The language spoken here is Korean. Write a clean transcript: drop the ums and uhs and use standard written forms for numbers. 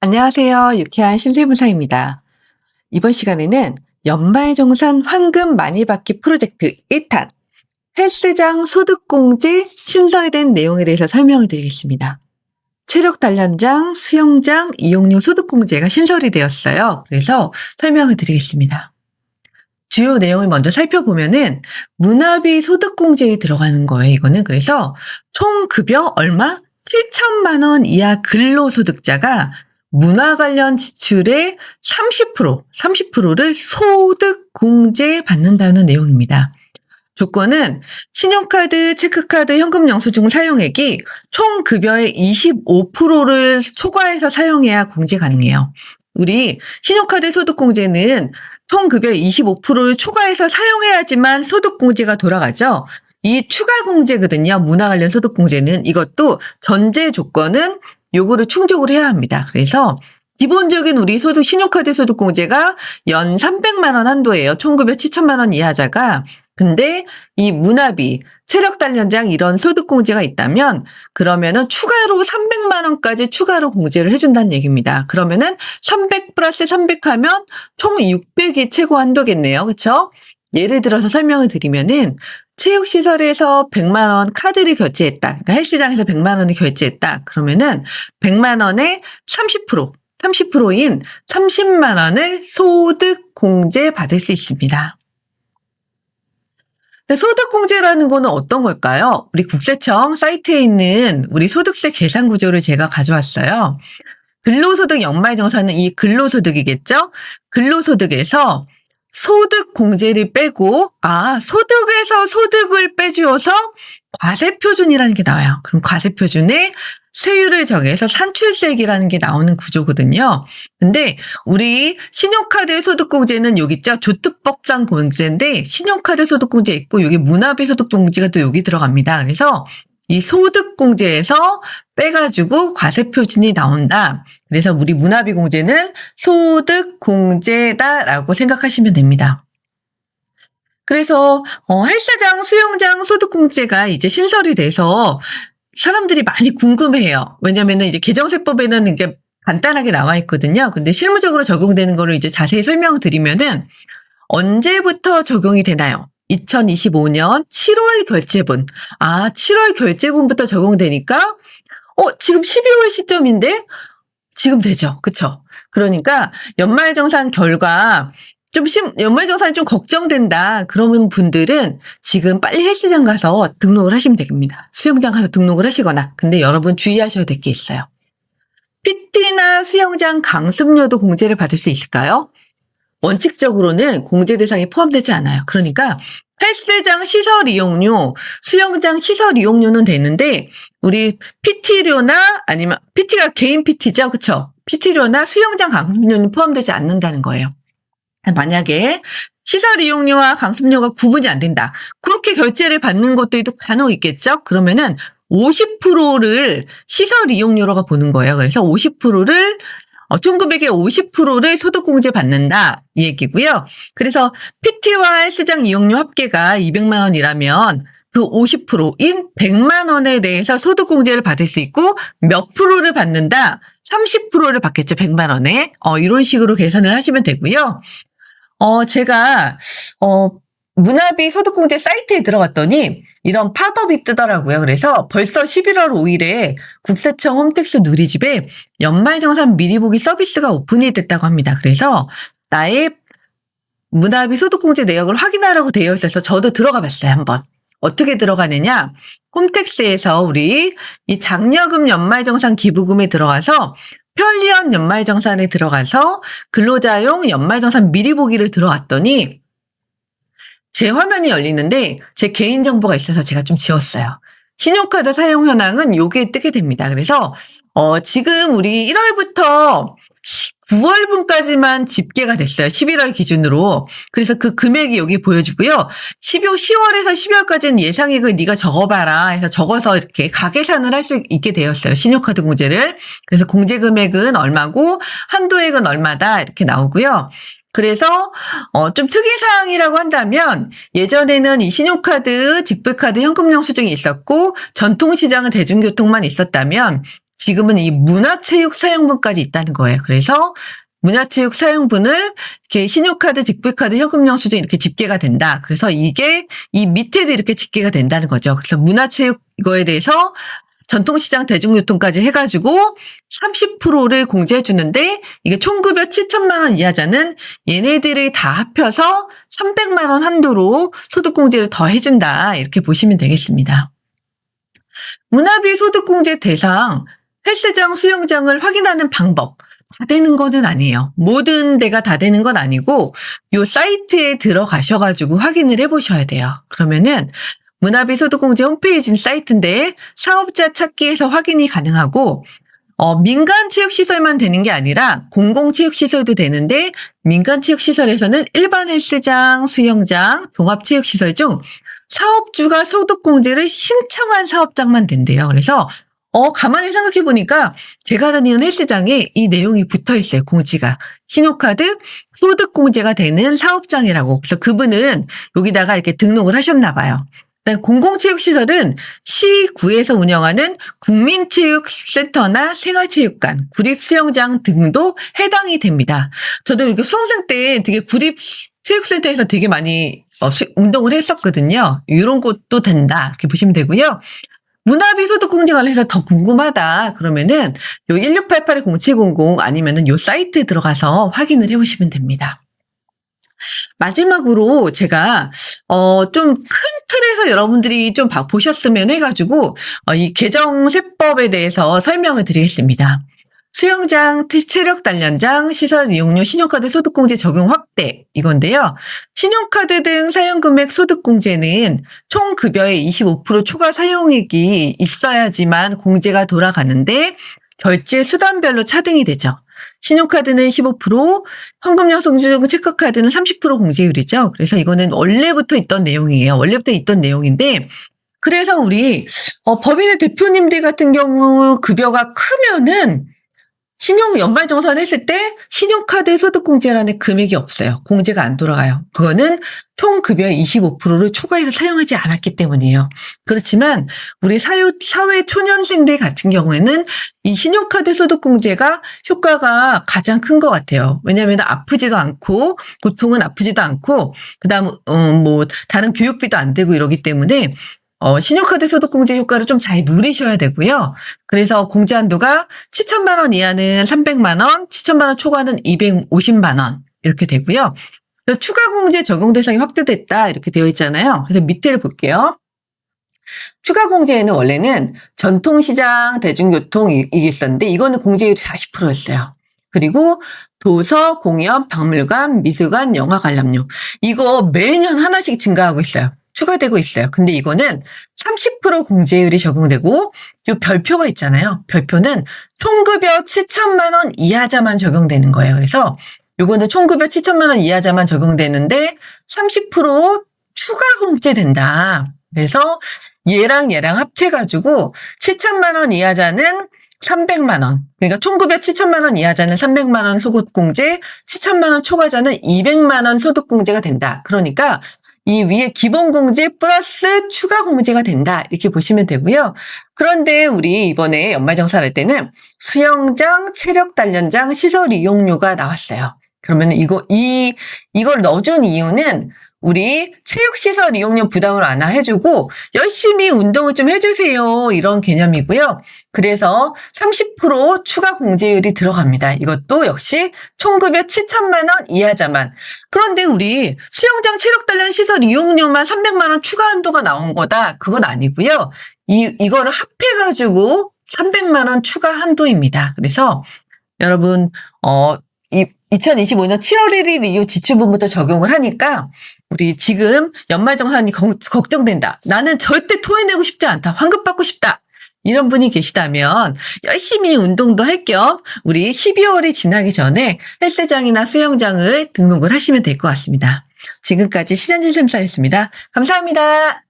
안녕하세요. 유쾌한 신세무사입니다. 이번 시간에는 연말정산 황금 많이 받기 프로젝트 1탄 헬스장 소득공제 신설된 내용에 대해서 설명을 드리겠습니다. 체력단련장, 수영장 이용료 소득공제가 신설이 되었어요. 그래서 설명을 드리겠습니다. 주요 내용을 먼저 살펴보면은 문화비 소득공제에 들어가는 거예요. 이거는 그래서 총 급여 얼마? 7천만 원 이하 근로소득자가 문화 관련 지출의 30%를 소득 공제 받는다는 내용입니다. 조건은 신용카드, 체크카드, 현금 영수증 사용액이 총 급여의 25%를 초과해서 사용해야 공제 가능해요. 우리 신용카드 소득 공제는 총 급여의 25%를 초과해서 사용해야지만 소득 공제가 돌아가죠. 이 추가 공제거든요. 문화 관련 소득 공제는 이것도 전제 조건은 요거를 충족을 해야 합니다. 그래서 기본적인 우리 소득 신용카드 소득 공제가 연 300만 원 한도예요. 총 급여 7천만 원 이하자가. 근데 이 문화비, 체력단련장 이런 소득 공제가 있다면 그러면은 추가로 300만 원까지 추가로 공제를 해준다는 얘기입니다. 그러면은 300 플러스 300 하면 총 600이 최고 한도겠네요. 그렇죠? 예를 들어서 설명을 드리면은 체육시설에서 100만 원 카드를 결제했다. 그러니까 헬스장에서 100만 원을 결제했다. 그러면은 100만 원에 30%인 30만 원을 소득 공제 받을 수 있습니다. 소득 공제라는 거는 어떤 걸까요? 우리 국세청 사이트에 있는 우리 소득세 계산 구조를 제가 가져왔어요. 근로소득 연말정산은 이 근로소득이겠죠? 근로소득에서 소득 공제를 빼고 소득에서 소득을 빼주어서 과세표준이라는 게 나와요. 그럼 과세표준에 세율을 정해서 산출세액이라는 게 나오는 구조거든요. 근데 우리 신용카드 소득공제는 여기 있죠. 조특법상 공제인데 신용카드 소득공제 있고 여기 문화비 소득공제가 또 여기 들어갑니다. 그래서 이 소득공제에서 빼가지고 과세표준이 나온다. 그래서 우리 문화비 공제는 소득공제다라고 생각하시면 됩니다. 그래서 헬스장, 수영장 소득공제가 이제 신설이 돼서 사람들이 많이 궁금해해요. 왜냐면은 이제 개정세법에는 이게 간단하게 나와 있거든요. 근데 실무적으로 적용되는 거를 이제 자세히 설명을 드리면은 언제부터 적용이 되나요? 2025년 7월 결제분. 7월 결제분부터 적용되니까 지금 12월 시점인데 지금 되죠. 그쵸? 그러니까 연말정산 결과 연말정산이 좀 걱정된다. 그러면 분들은 지금 빨리 헬스장 가서 등록을 하시면 됩니다. 수영장 가서 등록을 하시거나. 근데 여러분 주의하셔야 될 게 있어요. PT나 수영장 강습료도 공제를 받을 수 있을까요? 원칙적으로는 공제 대상에 포함되지 않아요. 그러니까 헬스장 시설 이용료, 수영장 시설 이용료는 되는데 우리 PT료나 아니면 PT가 개인 PT죠. 그렇죠? PT료나 수영장 강습료는 포함되지 않는다는 거예요. 만약에 시설 이용료와 강습료가 구분이 안 된다. 그렇게 결제를 받는 것들도 간혹 있겠죠? 그러면은 50%를 시설 이용료로가 보는 거예요. 그래서 50%를 총 금액의 50%를 소득공제 받는다 이 얘기고요. 그래서 PT와 헬스장 이용료 합계가 200만 원이라면 그 50%인 100만 원에 대해서 소득공제를 받을 수 있고 몇 프로를 받는다? 30%를 받겠죠. 100만 원에. 이런 식으로 계산을 하시면 되고요. 제가 문화비 소득공제 사이트에 들어갔더니 이런 팝업이 뜨더라고요. 그래서 벌써 11월 5일에 국세청 홈택스 누리집에 연말정산 미리보기 서비스가 오픈이 됐다고 합니다. 그래서 나의 문화비 소득공제 내역을 확인하라고 되어 있어서 저도 들어가 봤어요. 한번. 어떻게 들어가느냐? 홈택스에서 우리 이 장려금 연말정산 기부금에 들어가서 편리한 연말정산에 들어가서 근로자용 연말정산 미리보기를 들어갔더니 제 화면이 열리는데 제 개인정보가 있어서 제가 좀 지웠어요. 신용카드 사용 현황은 요게 뜨게 됩니다. 그래서 지금 우리 1월부터 9월분까지만 집계가 됐어요. 11월 기준으로. 그래서 그 금액이 여기 보여지고요. 10월에서 12월까지는 예상액을 네가 적어봐라 해서 적어서 이렇게 가계산을 할 수 있게 되었어요. 신용카드 공제를. 그래서 공제 금액은 얼마고 한도액은 얼마다 이렇게 나오고요. 그래서 좀 특이사항이라고 한다면 예전에는 이 신용카드, 직불카드, 현금영수증이 있었고 전통시장은 대중교통만 있었다면 지금은 이 문화체육 사용분까지 있다는 거예요. 그래서 문화체육 사용분을 이렇게 신용카드, 직불카드, 현금영수증 이렇게 집계가 된다. 그래서 이게 이 밑에도 이렇게 집계가 된다는 거죠. 그래서 문화체육 이거에 대해서 전통시장 대중교통까지 해가지고 30%를 공제해 주는데 이게 총급여 7천만 원 이하자는 얘네들을 다 합쳐서 300만 원 한도로 소득공제를 더 해준다. 이렇게 보시면 되겠습니다. 문화비 소득공제 대상 헬스장, 수영장을 확인하는 방법. 다 되는 거는 아니에요. 모든 데가 다 되는 건 아니고 요 사이트에 들어가셔가지고 확인을 해보셔야 돼요. 그러면은 문화비 소득공제 홈페이지 사이트인데 사업자 찾기에서 확인이 가능하고 민간 체육시설만 되는 게 아니라 공공체육시설도 되는데 민간 체육시설에서는 일반 헬스장, 수영장, 종합체육시설 중 사업주가 소득공제를 신청한 사업장만 된대요. 그래서 가만히 생각해 보니까 제가 다니는 헬스장에 이 내용이 붙어 있어요. 공지가. 신용카드 소득공제가 되는 사업장이라고. 그래서 그분은 여기다가 이렇게 등록을 하셨나 봐요. 공공체육시설은 시구에서 운영하는 국민체육센터나 생활체육관, 구립수영장 등도 해당이 됩니다. 저도 이거 수험생 때 되게 구립체육센터에서 되게 많이 운동을 했었거든요. 이런 것도 된다. 이렇게 보시면 되고요. 문화비 소득공제 관련해서 더 궁금하다. 그러면은 요 1688-0700 아니면은 요 사이트에 들어가서 확인을 해보시면 됩니다. 마지막으로 제가 좀 큰 틀에서 여러분들이 좀 보셨으면 해가지고 이 개정세법에 대해서 설명을 드리겠습니다. 수영장, 체력 단련장, 시설 이용료 신용카드 소득공제 적용 확대 이건데요. 신용카드 등 사용금액 소득공제는 총 급여의 25% 초과 사용액이 있어야지만 공제가 돌아가는데 결제 수단별로 차등이 되죠. 신용카드는 15%, 현금영수증, 체크카드는 30% 공제율이죠. 그래서 이거는 원래부터 있던 내용이에요. 원래부터 있던 내용인데 그래서 우리 법인의 대표님들 같은 경우 급여가 크면은 연말정산을 했을 때 신용카드 소득공제라는 금액이 없어요. 공제가 안 돌아가요. 그거는 총 급여의 25%를 초과해서 사용하지 않았기 때문이에요. 그렇지만 우리 사회 초년생들 같은 경우에는 이 신용카드 소득공제가 효과가 가장 큰 것 같아요. 왜냐하면 아프지도 않고 보통은 아프지도 않고 그다음 다른 교육비도 안 되고 이러기 때문에 신용카드 소득공제 효과를 좀 잘 누리셔야 되고요. 그래서 공제 한도가 7천만 원 이하는 300만 원, 7천만 원 초과는 250만 원 이렇게 되고요. 추가 공제 적용 대상이 확대됐다 이렇게 되어 있잖아요. 그래서 밑에를 볼게요. 추가 공제에는 원래는 전통시장, 대중교통이 있었는데 이거는 공제율이 40%였어요. 그리고 도서, 공연, 박물관, 미술관, 영화 관람료 이거 매년 하나씩 증가하고 있어요. 추가되고 있어요. 근데 이거는 30% 공제율이 적용되고 요 별표가 있잖아요. 별표는 총급여 7천만 원 이하자만 적용되는 거예요. 그래서 요거는 총급여 7천만 원 이하자만 적용되는데 30% 추가 공제된다. 그래서 얘랑 합쳐가지고 7천만 원 이하자는 300만 원. 그러니까 총급여 7천만 원 이하자는 300만 원 소득공제, 7천만 원 초과자는 200만 원 소득공제가 된다. 그러니까 이 위에 기본공제 플러스 추가 공제가 된다. 이렇게 보시면 되고요. 그런데 우리 이번에 연말정산할 때는 수영장, 체력단련장, 시설 이용료가 나왔어요. 그러면 이걸 넣어준 이유는 우리 체육시설 이용료 부담을 안 해주고 열심히 운동을 좀 해주세요. 이런 개념이고요. 그래서 30% 추가 공제율이 들어갑니다. 이것도 역시 총급여 7천만 원 이하자만. 그런데 우리 수영장 체력단련 시설 이용료만 300만 원 추가 한도가 나온 거다. 그건 아니고요. 이거를 합해가지고 300만 원 추가 한도입니다. 그래서 여러분 2025년 7월 1일 이후 지출분부터 적용을 하니까 우리 지금 연말정산이 걱정된다. 나는 절대 토해내고 싶지 않다. 환급받고 싶다. 이런 분이 계시다면 열심히 운동도 할 겸 우리 12월이 지나기 전에 헬스장이나 수영장을 등록을 하시면 될 것 같습니다. 지금까지 신한진쌤사였습니다. 감사합니다.